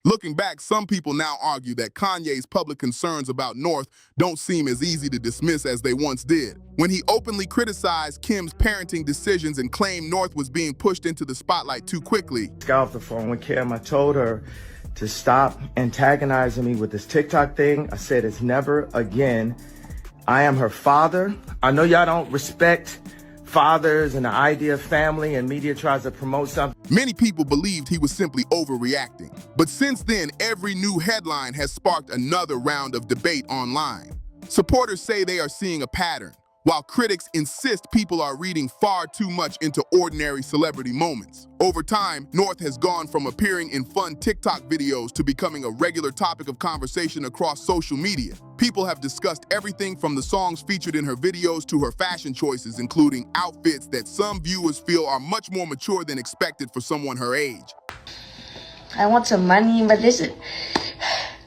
Looking back, some people now argue that Kanye's public concerns about North don't seem as easy to dismiss as they once did. When he openly criticized Kim's parenting decisions and claimed North was being pushed into the spotlight too quickly. Got off the phone with Kim. I told her to stop antagonizing me with this TikTok thing. I said it's never again. I am her father. I know y'all don't respect fathers and the idea of family, and media tries to promote something. Many people believed he was simply overreacting. But since then, every new headline has sparked another round of debate online. Supporters say they are seeing a pattern, while critics insist people are reading far too much into ordinary celebrity moments. Over time, North has gone from appearing in fun TikTok videos to becoming a regular topic of conversation across social media. People have discussed everything from the songs featured in her videos to her fashion choices, including outfits that some viewers feel are much more mature than expected for someone her age. I want some money, but this is...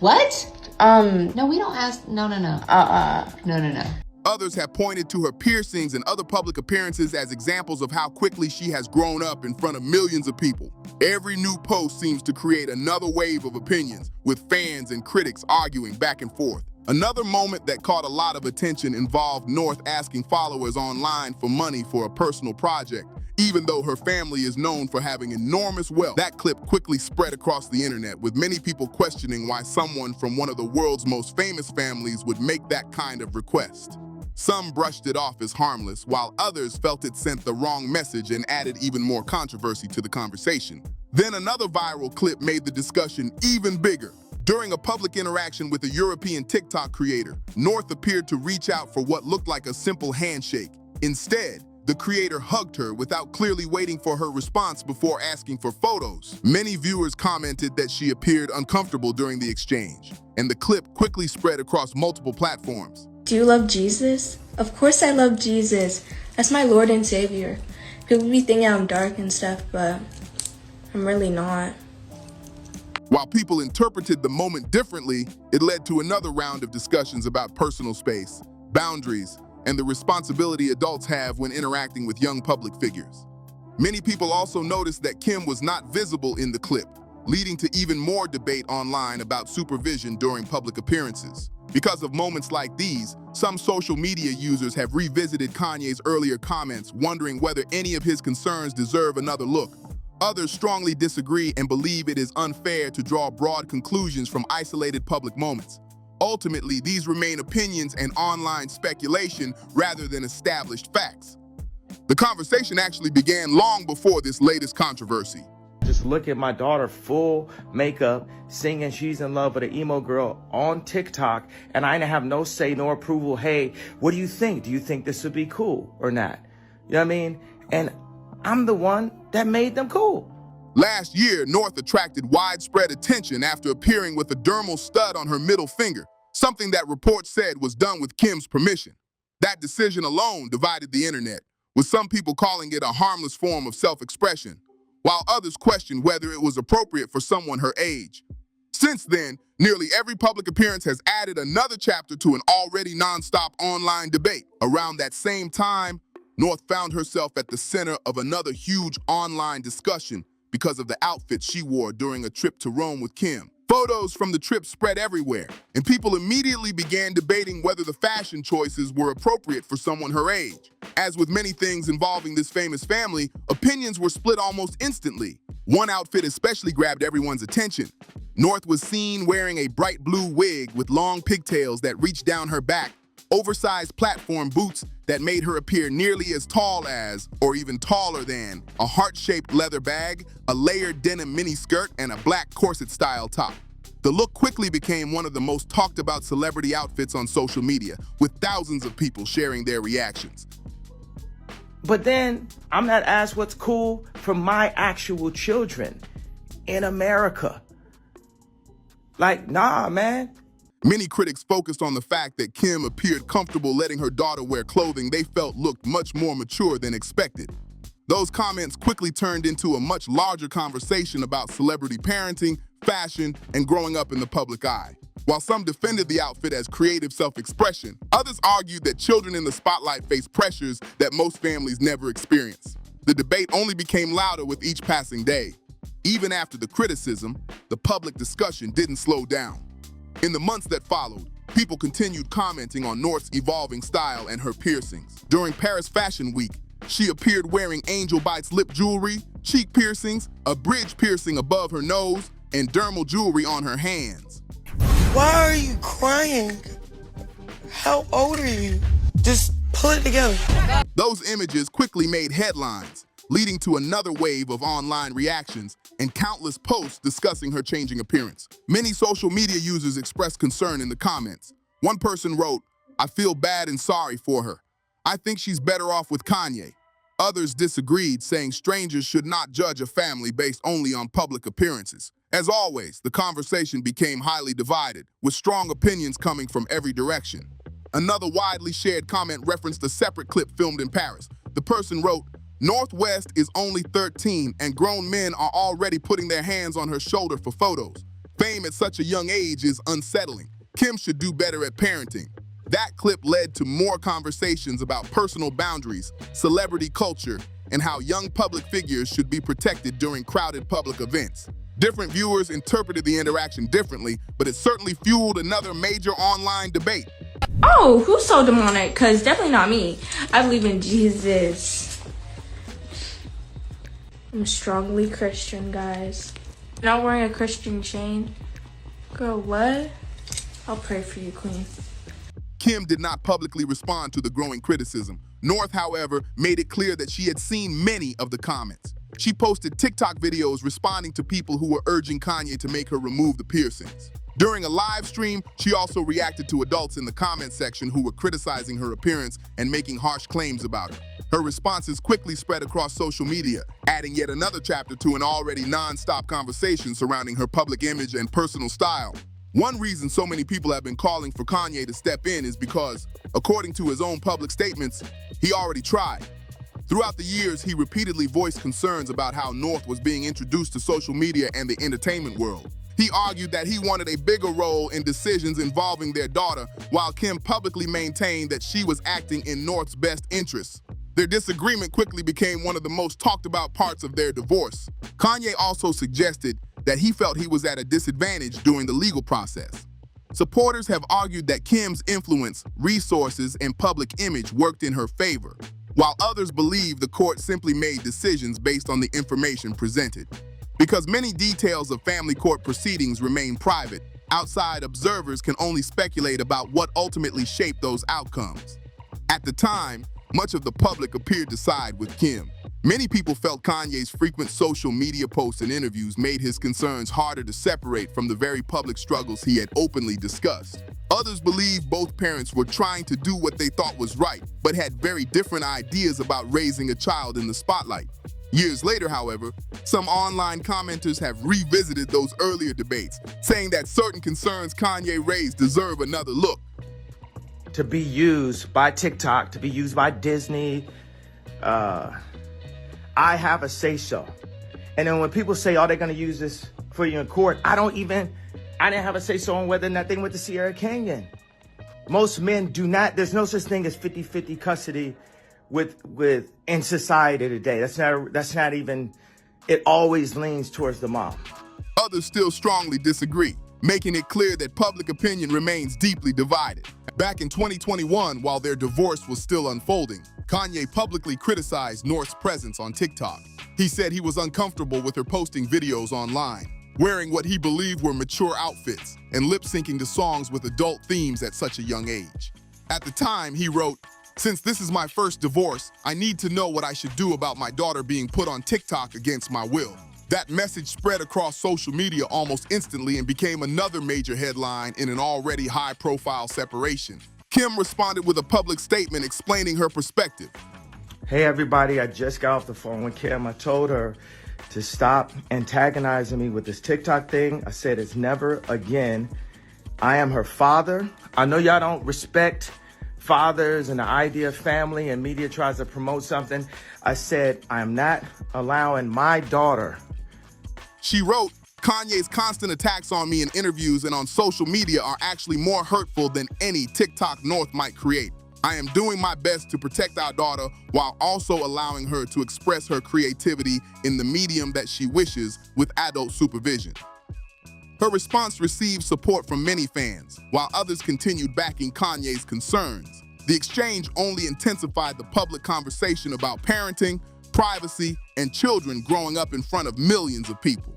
What? No, we don't ask. No. No. Others have pointed to her piercings and other public appearances as examples of how quickly she has grown up in front of millions of people. Every new post seems to create another wave of opinions, with fans and critics arguing back and forth. Another moment that caught a lot of attention involved North asking followers online for money for a personal project. Even though her family is known for having enormous wealth, that clip quickly spread across the internet, with many people questioning why someone from one of the world's most famous families would make that kind of request. Some brushed it off as harmless, while others felt it sent the wrong message and added even more controversy to the conversation. Then another viral clip made the discussion even bigger. During a public interaction with a European TikTok creator, North appeared to reach out for what looked like a simple handshake. Instead, the creator hugged her without clearly waiting for her response before asking for photos. Many viewers commented that she appeared uncomfortable during the exchange, and the clip quickly spread across multiple platforms. Do you love Jesus? Of course I love Jesus. That's my Lord and Savior. People be thinking I'm dark and stuff, but I'm really not. While people interpreted the moment differently, it led to another round of discussions about personal space, boundaries, and the responsibility adults have when interacting with young public figures. Many people also noticed that Kim was not visible in the clip, leading to even more debate online about supervision during public appearances. Because of moments like these, some social media users have revisited Kanye's earlier comments, wondering whether any of his concerns deserve another look. Others strongly disagree and believe it is unfair to draw broad conclusions from isolated public moments. Ultimately, these remain opinions and online speculation rather than established facts. The conversation actually began long before this latest controversy. Just look at my daughter, full makeup, singing She's in Love with an emo girl on TikTok, and I didn't have no say nor approval. Hey, what do you think? Do you think this would be cool or not? You know what I mean? And I'm the one that made them cool. Last year, North attracted widespread attention after appearing with a dermal stud on her middle finger, something that reports said was done with Kim's permission. That decision alone divided the internet, with some people calling it a harmless form of self-expression, while others questioned whether it was appropriate for someone her age. Since then, nearly every public appearance has added another chapter to an already nonstop online debate. Around that same time, North found herself at the center of another huge online discussion because of the outfit she wore during a trip to Rome with Kim. Photos from the trip spread everywhere, and people immediately began debating whether the fashion choices were appropriate for someone her age. As with many things involving this famous family, opinions were split almost instantly. One outfit especially grabbed everyone's attention. North was seen wearing a bright blue wig with long pigtails that reached down her back, oversized platform boots that made her appear nearly as tall as, or even taller than, a heart-shaped leather bag, a layered denim miniskirt, and a black corset-style top. The look quickly became one of the most talked-about celebrity outfits on social media, with thousands of people sharing their reactions. But then I'm not asked what's cool for my actual children in America. Like, nah, man. Many critics focused on the fact that Kim appeared comfortable letting her daughter wear clothing they felt looked much more mature than expected. Those comments quickly turned into a much larger conversation about celebrity parenting, fashion, and growing up in the public eye. While some defended the outfit as creative self-expression, others argued that children in the spotlight face pressures that most families never experience. The debate only became louder with each passing day. Even after the criticism, the public discussion didn't slow down. In the months that followed, people continued commenting on North's evolving style and her piercings. During Paris Fashion Week, she appeared wearing Angel Bites lip jewelry, cheek piercings, a bridge piercing above her nose, and dermal jewelry on her hands. Why are you crying? How old are you? Just pull it together. Those images quickly made headlines, leading to another wave of online reactions and countless posts discussing her changing appearance. Many social media users expressed concern in the comments. One person wrote, "I feel bad and sorry for her. I think she's better off with Kanye." Others disagreed, saying strangers should not judge a family based only on public appearances. As always, the conversation became highly divided, with strong opinions coming from every direction. Another widely shared comment referenced a separate clip filmed in Paris. The person wrote, "North West is only 13 and grown men are already putting their hands on her shoulder for photos. Fame at such a young age is unsettling. Kim should do better at parenting." That clip led to more conversations about personal boundaries, celebrity culture, and how young public figures should be protected during crowded public events. Different viewers interpreted the interaction differently, but it certainly fueled another major online debate. Oh, who so demonic? Because definitely not me. I believe in Jesus. I'm strongly Christian, guys. Not wearing a Christian chain. Girl, what? I'll pray for you, Queen. Kim did not publicly respond to the growing criticism. North, however, made it clear that she had seen many of the comments. She posted TikTok videos responding to people who were urging Kanye to make her remove the piercings. During a live stream, she also reacted to adults in the comment section who were criticizing her appearance and making harsh claims about her. Her responses quickly spread across social media, adding yet another chapter to an already non-stop conversation surrounding her public image and personal style. One reason so many people have been calling for Kanye to step in is because, according to his own public statements, he already tried. Throughout the years, he repeatedly voiced concerns about how North was being introduced to social media and the entertainment world. He argued that he wanted a bigger role in decisions involving their daughter, while Kim publicly maintained that she was acting in North's best interests. Their disagreement quickly became one of the most talked about parts of their divorce. Kanye also suggested that he felt he was at a disadvantage during the legal process. Supporters have argued that Kim's influence, resources, and public image worked in her favor, while others believe the court simply made decisions based on the information presented. Because many details of family court proceedings remain private, outside observers can only speculate about what ultimately shaped those outcomes. At the time, much of the public appeared to side with Kim. Many people felt Kanye's frequent social media posts and interviews made his concerns harder to separate from the very public struggles he had openly discussed. Others believed both parents were trying to do what they thought was right, but had very different ideas about raising a child in the spotlight. Years later, however, some online commenters have revisited those earlier debates, saying that certain concerns Kanye raised deserve another look. To be used by TikTok, to be used by Disney, I have a say-so. And then when people say, oh, they're going to use this for you in court, I didn't have a say-so on whether or not they went to Sierra Canyon. Most men do not, there's no such thing as 50-50 custody with in society today. That's not even, it always leans towards the mom. Others still strongly disagree, making it clear that public opinion remains deeply divided. Back in 2021, while their divorce was still unfolding, Kanye publicly criticized North's presence on TikTok. He said he was uncomfortable with her posting videos online, wearing what he believed were mature outfits and lip-syncing to songs with adult themes at such a young age. At the time, he wrote, "Since this is my first divorce, I need to know what I should do about my daughter being put on TikTok against my will." That message spread across social media almost instantly and became another major headline in an already high-profile separation. Kim responded with a public statement explaining her perspective. Hey everybody, I just got off the phone with Kim. I told her to stop antagonizing me with this TikTok thing. I said it's never again. I am her father. I know y'all don't respect fathers and the idea of family, and media tries to promote something. I said I am not allowing my daughter. She wrote, "Kanye's constant attacks on me in interviews and on social media are actually more hurtful than any TikTok North might create. I am doing my best to protect our daughter while also allowing her to express her creativity in the medium that she wishes with adult supervision. Her response received support from many fans, while others continued backing Kanye's concerns. The exchange only intensified the public conversation about parenting, privacy, and children growing up in front of millions of people.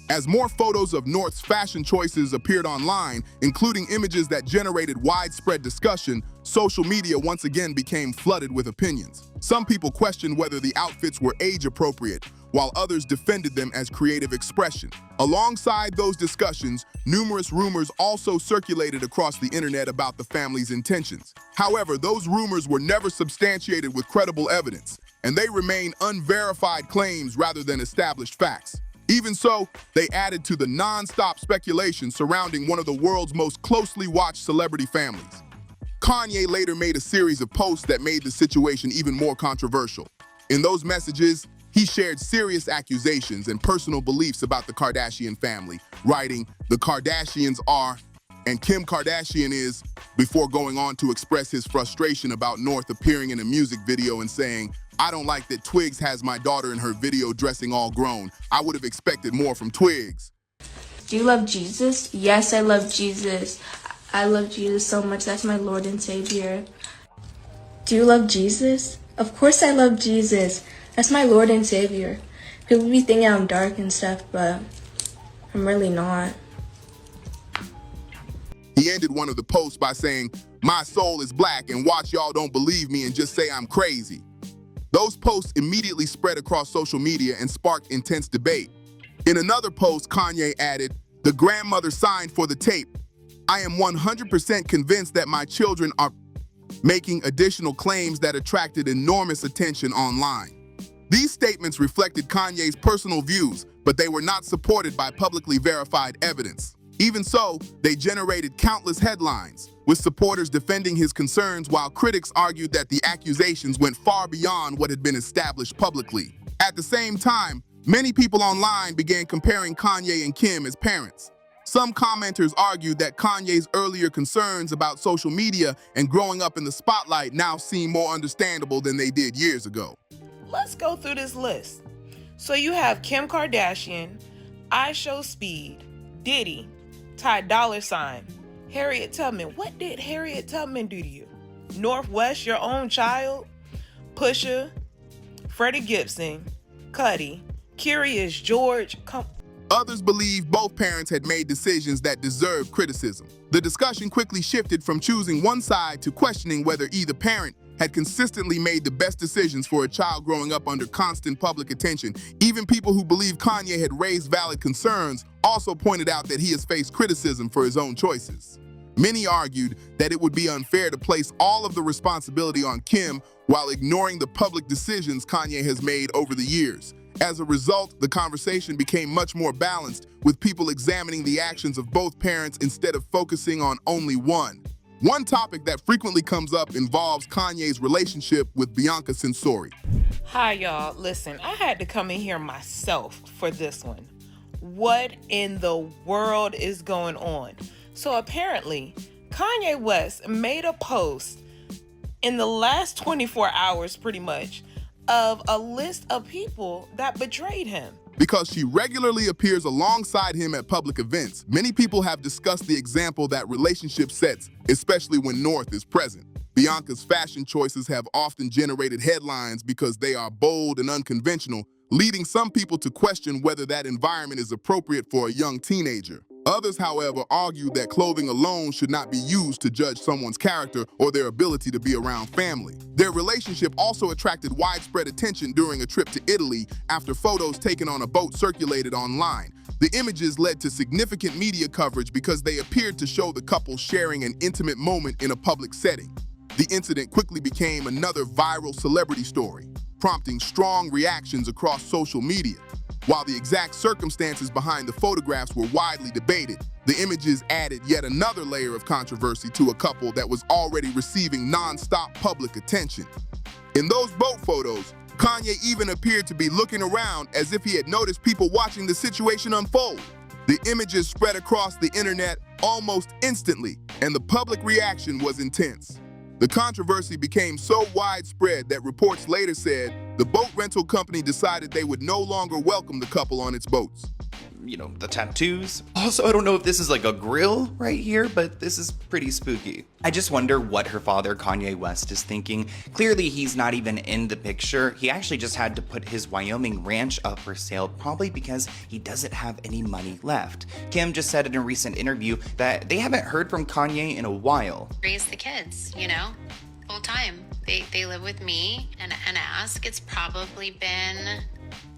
As more photos of North's fashion choices appeared online, including images that generated widespread discussion, social media once again became flooded with opinions. Some people questioned whether the outfits were age-appropriate, while others defended them as creative expression. Alongside those discussions, numerous rumors also circulated across the internet about the family's intentions. However, those rumors were never substantiated with credible evidence, and they remain unverified claims rather than established facts. Even so, they added to the non-stop speculation surrounding one of the world's most closely watched celebrity families. Kanye later made a series of posts that made the situation even more controversial. In those messages, he shared serious accusations and personal beliefs about the Kardashian family, writing, "The Kardashians are, and Kim Kardashian is," before going on to express his frustration about North appearing in a music video and saying, "I don't like that Twigs has my daughter in her video dressing all grown. I would have expected more from Twigs." Do you love Jesus? Yes, I love Jesus. I love Jesus so much. That's my Lord and Savior. Do you love Jesus? Of course I love Jesus. That's my Lord and Savior. People be thinking I'm dark and stuff, but I'm really not. He ended one of the posts by saying, "My soul is black, and watch y'all don't believe me and just say I'm crazy." Those posts immediately spread across social media and sparked intense debate. In another post, Kanye added, "The grandmother signed for the tape. I am 100% convinced that my children are," making additional claims that attracted enormous attention online. These statements reflected Kanye's personal views, but they were not supported by publicly verified evidence. Even so, they generated countless headlines, with supporters defending his concerns while critics argued that the accusations went far beyond what had been established publicly. At the same time, many people online began comparing Kanye and Kim as parents. Some commenters argued that Kanye's earlier concerns about social media and growing up in the spotlight now seem more understandable than they did years ago. Let's go through this list. So you have Kim Kardashian, I Show Speed, Diddy, Ty Dolla $ign, Harriet Tubman. What did Harriet Tubman do to you? Northwest, your own child, Pusha, Freddie Gibson, Cuddy, Curious George. Others believe both parents had made decisions that deserved criticism. The discussion quickly shifted from choosing one side to questioning whether either parent had consistently made the best decisions for a child growing up under constant public attention. Even people who believe Kanye had raised valid concerns also pointed out that he has faced criticism for his own choices. Many argued that it would be unfair to place all of the responsibility on Kim while ignoring the public decisions Kanye has made over the years. As a result, the conversation became much more balanced, with people examining the actions of both parents instead of focusing on only one. One topic that frequently comes up involves Kanye's relationship with Bianca Censori. Hi, y'all. Listen, I had to come in here myself for this one. What in the world is going on? So apparently, Kanye West made a post in the last 24 hours, pretty much, of a list of people that betrayed him. Because she regularly appears alongside him at public events, many people have discussed the example that relationship sets, especially when North is present. Bianca's fashion choices have often generated headlines because they are bold and unconventional, leading some people to question whether that environment is appropriate for a young teenager. Others, however, argue that clothing alone should not be used to judge someone's character or their ability to be around family. Their relationship also attracted widespread attention during a trip to Italy after photos taken on a boat circulated online. The images led to significant media coverage because they appeared to show the couple sharing an intimate moment in a public setting. The incident quickly became another viral celebrity story, prompting strong reactions across social media. While the exact circumstances behind the photographs were widely debated, the images added yet another layer of controversy to a couple that was already receiving non-stop public attention. In those boat photos, Kanye even appeared to be looking around as if he had noticed people watching the situation unfold. The images spread across the internet almost instantly, and the public reaction was intense. The controversy became so widespread that reports later said the boat rental company decided they would no longer welcome the couple on its boats. You know, the tattoos. Also, I don't know if this is like a grill right here, but this is pretty spooky. I just wonder what her father, Kanye West, is thinking. Clearly, he's not even in the picture. He actually just had to put his Wyoming ranch up for sale, probably because he doesn't have any money left. Kim just said in a recent interview that they haven't heard from Kanye in a while. Raise the kids, you know, full time. They live with me and ask. It's probably been...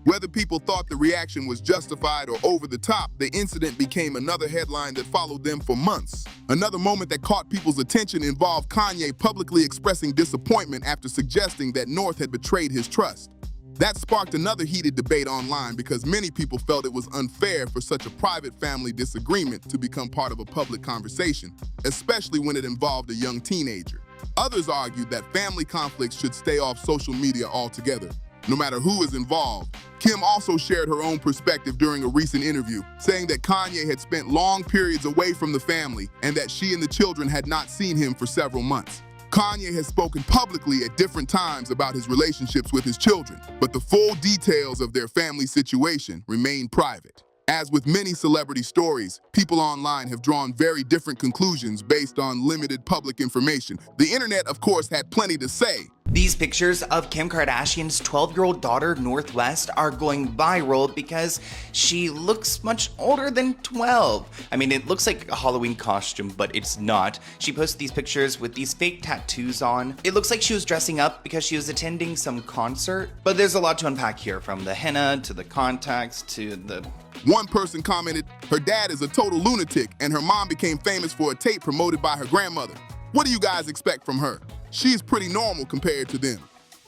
Whether people thought the reaction was justified or over the top, the incident became another headline that followed them for months. Another moment that caught people's attention involved Kanye publicly expressing disappointment after suggesting that North had betrayed his trust. That sparked another heated debate online because many people felt it was unfair for such a private family disagreement to become part of a public conversation, especially when it involved a young teenager. Others argued that family conflicts should stay off social media altogether, no matter who is involved. Kim also shared her own perspective during a recent interview, saying that Kanye had spent long periods away from the family and that she and the children had not seen him for several months. Kanye has spoken publicly at different times about his relationships with his children, but the full details of their family situation remain private. As with many celebrity stories, people online have drawn very different conclusions based on limited public information. The internet, of course, had plenty to say. These pictures of Kim Kardashian's 12-year-old daughter, Northwest, are going viral because she looks much older than 12. I mean, it looks like a Halloween costume, but it's not. She posted these pictures with these fake tattoos on. It looks like she was dressing up because she was attending some concert, but there's a lot to unpack here, from the henna to the contacts to the... One person commented, "Her dad is a total lunatic and her mom became famous for a tape promoted by her grandmother. What do you guys expect from her? She's pretty normal compared to them."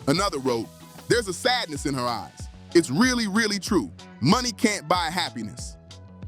Another wrote, "There's a sadness in her eyes. It's really, really true. Money can't buy happiness."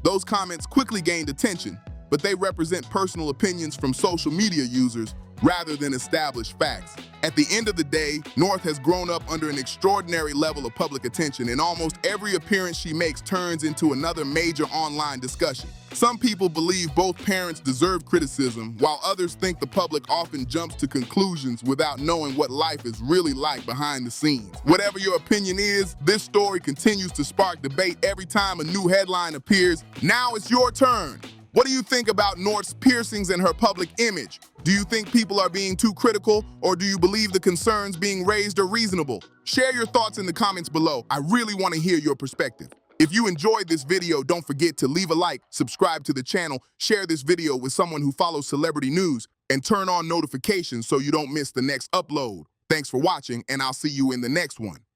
Those comments quickly gained attention, but they represent personal opinions from social media users rather than established facts. At the end of the day, North has grown up under an extraordinary level of public attention, and almost every appearance she makes turns into another major online discussion. Some people believe both parents deserve criticism, while others think the public often jumps to conclusions without knowing what life is really like behind the scenes. Whatever your opinion is, this story continues to spark debate every time a new headline appears. Now it's your turn. What do you think about North's piercings and her public image? Do you think people are being too critical, or do you believe the concerns being raised are reasonable? Share your thoughts in the comments below. I really want to hear your perspective. If you enjoyed this video, don't forget to leave a like, subscribe to the channel, share this video with someone who follows celebrity news, and turn on notifications so you don't miss the next upload. Thanks for watching, and I'll see you in the next one.